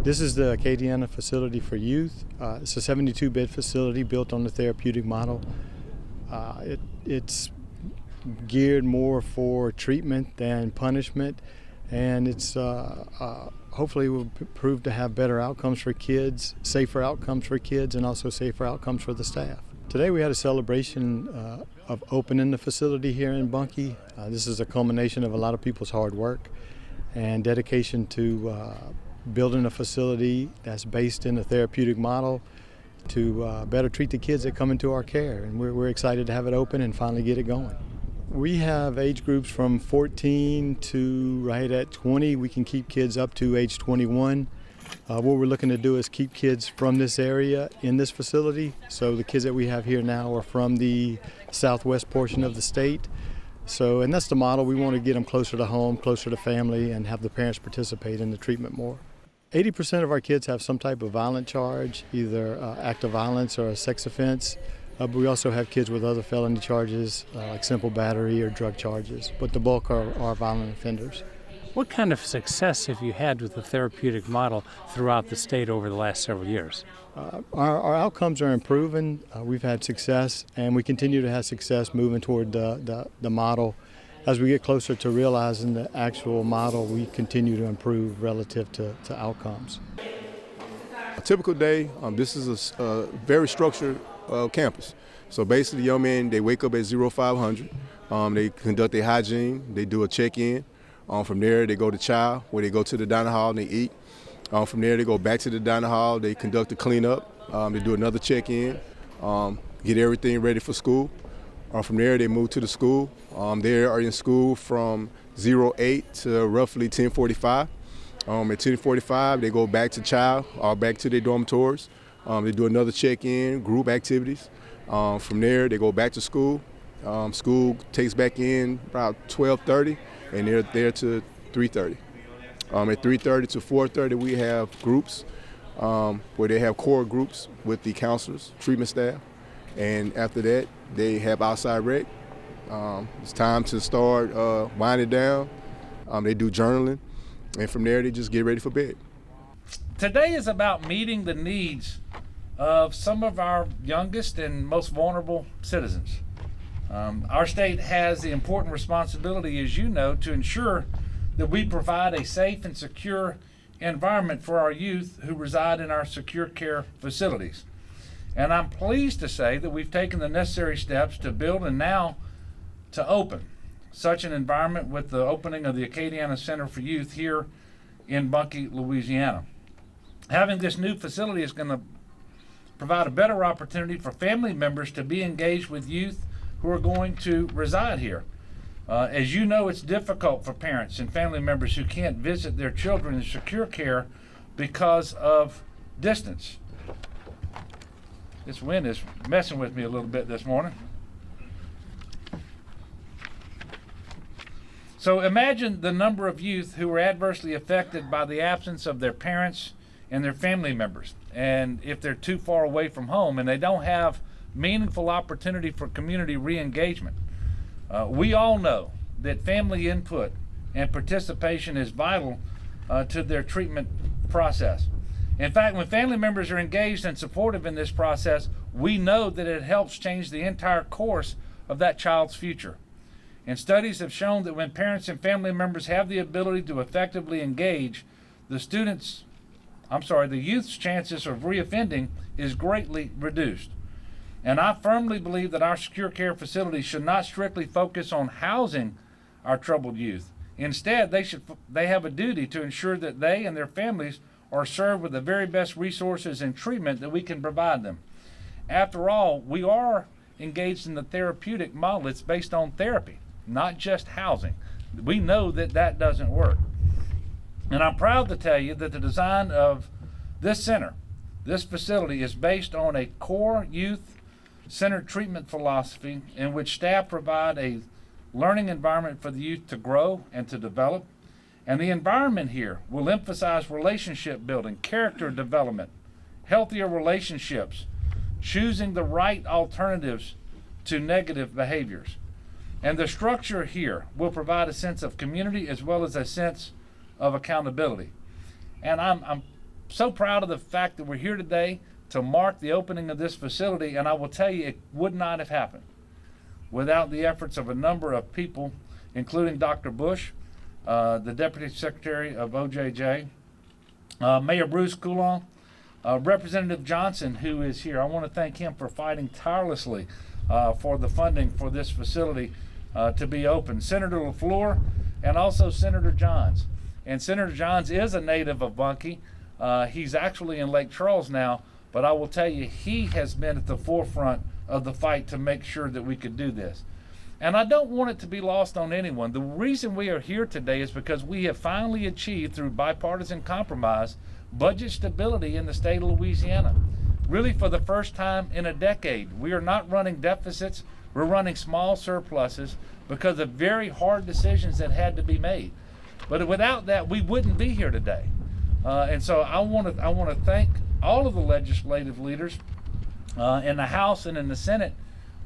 This is the Acadiana facility for youth. It's a 72-bed facility built on the therapeutic model. It's geared more for treatment than punishment, and it's hopefully will prove to have better outcomes for kids, safer outcomes for kids, and also safer outcomes for the staff. Today we had a celebration of opening the facility here in Bunkie. This is a culmination of a lot of people's hard work and dedication to building a facility that's based in a therapeutic model to better treat the kids that come into our care. And we're excited to have it open and finally get it going. We have age groups from 14 to right at 20. We can keep kids up to age 21. What we're looking to do is keep kids from this area in this facility. So the kids that we have here now are from the southwest portion of the state. And that's the model. We want to get them closer to home, closer to family, and have the parents participate in the treatment more. 80% of our kids have some type of violent charge, either act of violence or a sex offense. But we also have kids with other felony charges, like simple battery or drug charges. But the bulk are violent offenders. What kind of success have you had with the therapeutic model throughout the state over the last several years? Our outcomes are improving. We've had success, and we continue to have success moving toward the model. As we get closer to realizing the actual model, we continue to improve relative to outcomes. A typical day, this is a very structured campus. So basically, young men, they wake up at 0500. They conduct their hygiene. They do a check-in. From there, they go to chow, where they go to the dining hall and they eat. From there, they go back to the dining hall. They conduct a cleanup. They do another check-in, get everything ready for school. From there, they move to the school. They are in school from 08 to roughly 10:45. At 10:45, they go back to chow or back to their dormitories. They do another check-in, group activities. From there, they go back to school. School takes back in about 12:30, and they're there to 3:30. At 3:30 to 4:30, we have groups where they have core groups with the counselors, treatment staff. And after that, they have outside rec. It's time to start winding down. They do journaling, and from there, they just get ready for bed. Today is about meeting the needs of some of our youngest and most vulnerable citizens. Our state has the important responsibility, as you know, to ensure that we provide a safe and secure environment for our youth who reside in our secure care facilities. And I'm pleased to say that we've taken the necessary steps to build and now to open such an environment with the opening of the Acadiana Center for Youth here in Bunkie, Louisiana. Having this new facility is going to provide a better opportunity for family members to be engaged with youth who are going to reside here. As you know, it's difficult for parents and family members who can't visit their children in secure care because of distance. This wind is messing with me a little bit this morning. So imagine the number of youth who are adversely affected by the absence of their parents and their family members. And if they're too far away from home and they don't have meaningful opportunity for community re-engagement. We all know that family input and participation is vital to their treatment process. In fact, when family members are engaged and supportive in this process, we know that it helps change the entire course of that child's future. And studies have shown that when parents and family members have the ability to effectively engage, the youth's chances of reoffending is greatly reduced. And I firmly believe that our secure care facilities should not strictly focus on housing our troubled youth. Instead, they have a duty to ensure that they and their families are served with the very best resources and treatment that we can provide them. After all, we are engaged in the therapeutic model. It's based on therapy, not just housing. We know that that doesn't work. And I'm proud to tell you that the design of this center, this facility, is based on a core youth-centered treatment philosophy in which staff provide a learning environment for the youth to grow and to develop. And the environment here will emphasize relationship building, character development, healthier relationships, choosing the right alternatives to negative behaviors. And the structure here will provide a sense of community as well as a sense of accountability. And I'm so proud of the fact that we're here today to mark the opening of this facility, and I will tell you, it would not have happened without the efforts of a number of people, including Dr. Bush, the Deputy Secretary of OJJ, Mayor Bruce Coulon, Representative Johnson, who is here. I want to thank him for fighting tirelessly for the funding for this facility to be open. Senator LaFleur and also Senator Johns. And Senator Johns is a native of Bunkie. He's actually in Lake Charles now, but I will tell you, he has been at the forefront of the fight to make sure that we could do this. And I don't want it to be lost on anyone. The reason we are here today is because we have finally achieved, through bipartisan compromise, budget stability in the state of Louisiana. Really, for the first time in a decade. We are not running deficits, we're running small surpluses because of very hard decisions that had to be made. But without that, we wouldn't be here today. And so I want to thank all of the legislative leaders in the House and in the Senate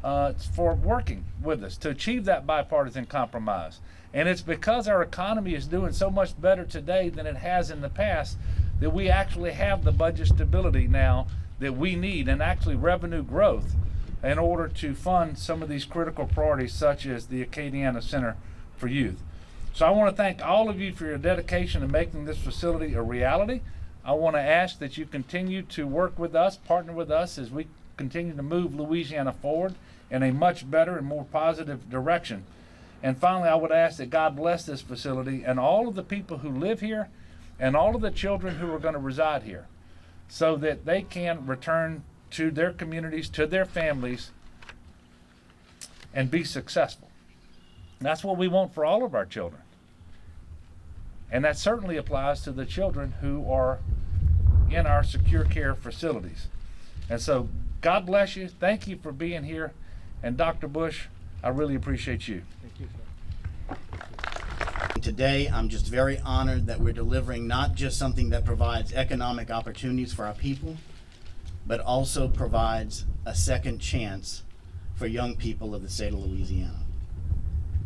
for working with us to achieve that bipartisan compromise. And it's because our economy is doing so much better today than it has in the past that we actually have the budget stability now that we need, and actually revenue growth, in order to fund some of these critical priorities such as the Acadiana Center for Youth. So I want to thank all of you for your dedication in making this facility a reality. I want to ask that you continue to work with us, partner with us as we continue to move Louisiana forward in a much better and more positive direction. And finally, I would ask that God bless this facility and all of the people who live here and all of the children who are going to reside here, so that they can return to their communities, to their families, and be successful. And that's what we want for all of our children. And that certainly applies to the children who are in our secure care facilities. And so God bless you. Thank you for being here. And Dr. Bush, I really appreciate you. Thank you, sir. Today, I'm just very honored that we're delivering not just something that provides economic opportunities for our people, but also provides a second chance for young people of the state of Louisiana.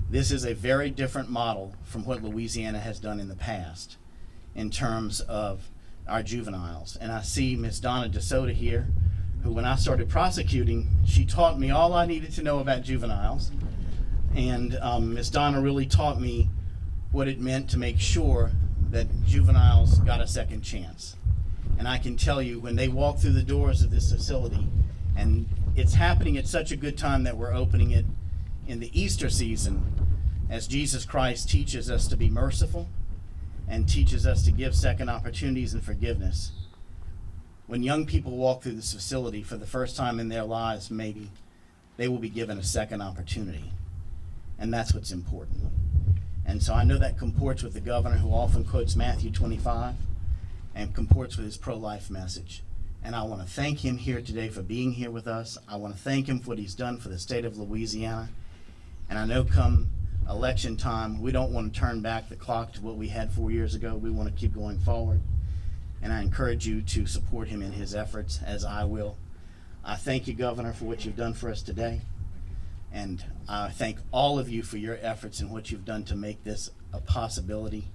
This is a very different model from what Louisiana has done in the past in terms of our juveniles. And I see Ms. Donna DeSoto here, who, when I started prosecuting, she taught me all I needed to know about juveniles. And Ms. Donna really taught me what it meant to make sure that juveniles got a second chance. And I can tell you, when they walk through the doors of this facility, and it's happening at such a good time that we're opening it in the Easter season, as Jesus Christ teaches us to be merciful and teaches us to give second opportunities and forgiveness. When young people walk through this facility for the first time in their lives, maybe, they will be given a second opportunity. And that's what's important. And so I know that comports with the governor, who often quotes Matthew 25, and comports with his pro-life message. And I want to thank him here today for being here with us. I want to thank him for what he's done for the state of Louisiana. And I know come election time, we don't want to turn back the clock to what we had 4 years ago. We want to keep going forward. And I encourage you to support him in his efforts, as I will. I thank you, Governor, for what you've done for us today. And I thank all of you for your efforts and what you've done to make this a possibility.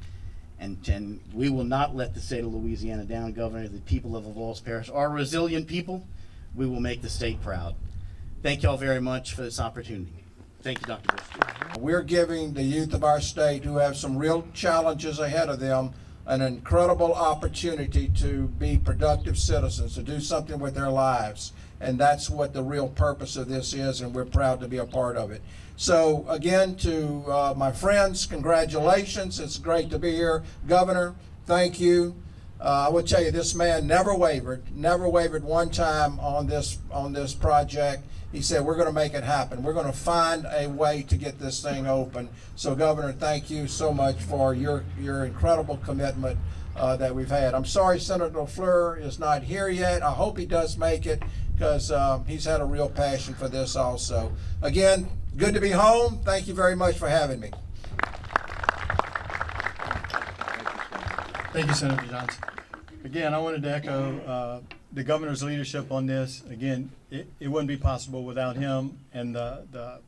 And we will not let the state of Louisiana down, Governor. The people of Avoyelles Parish are resilient people. We will make the state proud. Thank you all very much for this opportunity. Thank you, Dr. Bush. We're giving the youth of our state, who have some real challenges ahead of them, an incredible opportunity to be productive citizens, to do something with their lives. And that's what the real purpose of this is, and we're proud to be a part of it. So again, to my friends, congratulations. It's great to be here. Governor, thank you. I will tell you, this man never wavered one time on this project. He said, we're going to make it happen. We're going to find a way to get this thing open. So Governor, thank you so much for your incredible commitment that we've had. I'm sorry Senator LaFleur is not here yet. I hope he does make it, because he's had a real passion for this also. Again, good to be home. Thank you very much for having me. Thank you, Senator Johnson. Again, I wanted to echo the governor's leadership on this. Again, it wouldn't be possible without him and the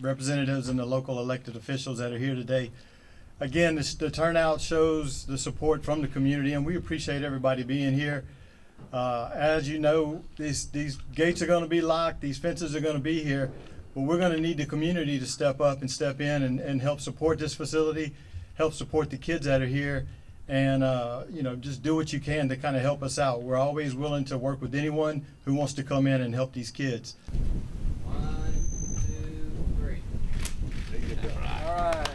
representatives and the local elected officials that are here today. Again, the turnout shows the support from the community, and we appreciate everybody being here. As you know, these gates are going to be locked, these fences are going to be here, but we're going to need the community to step up and step in and help support this facility, help support the kids that are here, and just do what you can to kind of help us out. We're always willing to work with anyone who wants to come in and help these kids. 1, 2, 3. All right.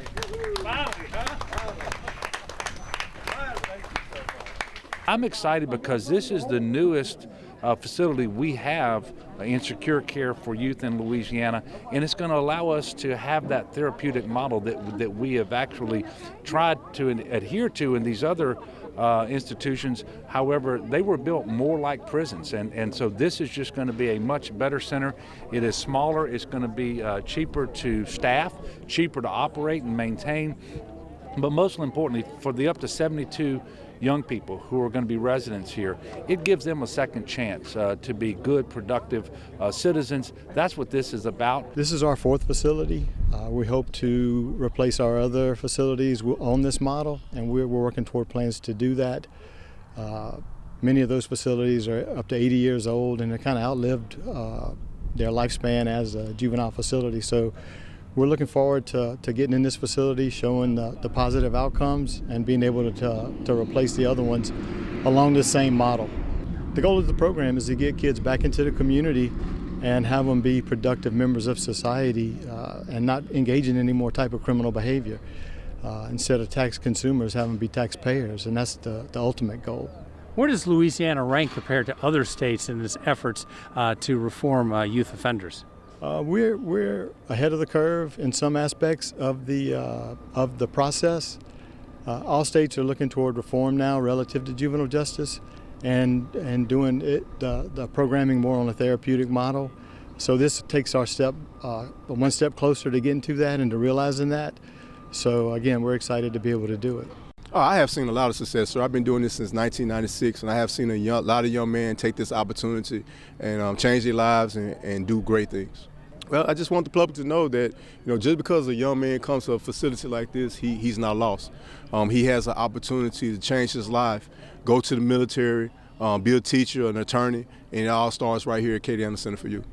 I'm excited because this is the newest facility we have in secure care for youth in Louisiana, and it's going to allow us to have that therapeutic model that we have actually tried to adhere to in these other institutions. However, they were built more like prisons, and so this is just going to be a much better center. It is smaller, it's going to be cheaper to staff, cheaper to operate and maintain, but most importantly, for the up to 72 young people who are going to be residents here, it gives them a second chance to be good, productive citizens. That's what this is about. This is our 4th facility. We hope to replace our other facilities on this model, and we're working toward plans to do that. Many of those facilities are up to 80 years old, and they kind of outlived their lifespan as a juvenile facility. So we're looking forward to getting in this facility, showing the positive outcomes, and being able to replace the other ones along the same model. The goal of the program is to get kids back into the community and have them be productive members of society and not engage in any more type of criminal behavior. Instead of tax consumers, have them be taxpayers, and that's the ultimate goal. Where does Louisiana rank compared to other states in its efforts to reform youth offenders? We're ahead of the curve in some aspects of the process. All states are looking toward reform now relative to juvenile justice, and doing the programming more on a therapeutic model. So this takes our one step closer to getting to that and to realizing that. So again, we're excited to be able to do it. Oh, I have seen a lot of success, sir. I've been doing this since 1996, and I have seen a lot of young men take this opportunity and change their lives and do great things. Well, I just want the public to know that, just because a young man comes to a facility like this, he's not lost. He has an opportunity to change his life, go to the military, be a teacher, an attorney, and it all starts right here at Acadiana Center for Youth.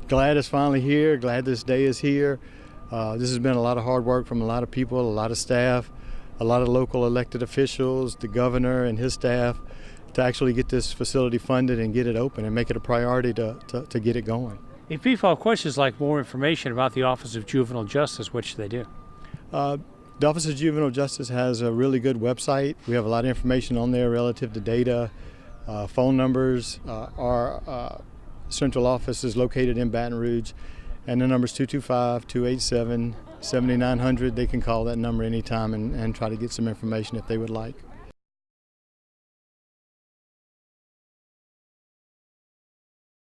Glad it's finally here. Glad this day is here. This has been a lot of hard work from a lot of people, a lot of staff, a lot of local elected officials, the governor and his staff, to actually get this facility funded and get it open and make it a priority to get it going. If people have questions like more information about the Office of Juvenile Justice, what should they do? The Office of Juvenile Justice has a really good website. We have a lot of information on there relative to data, phone numbers. Our central office is located in Baton Rouge, and the number is 225-287-7900. They can call that number anytime and try to get some information if they would like.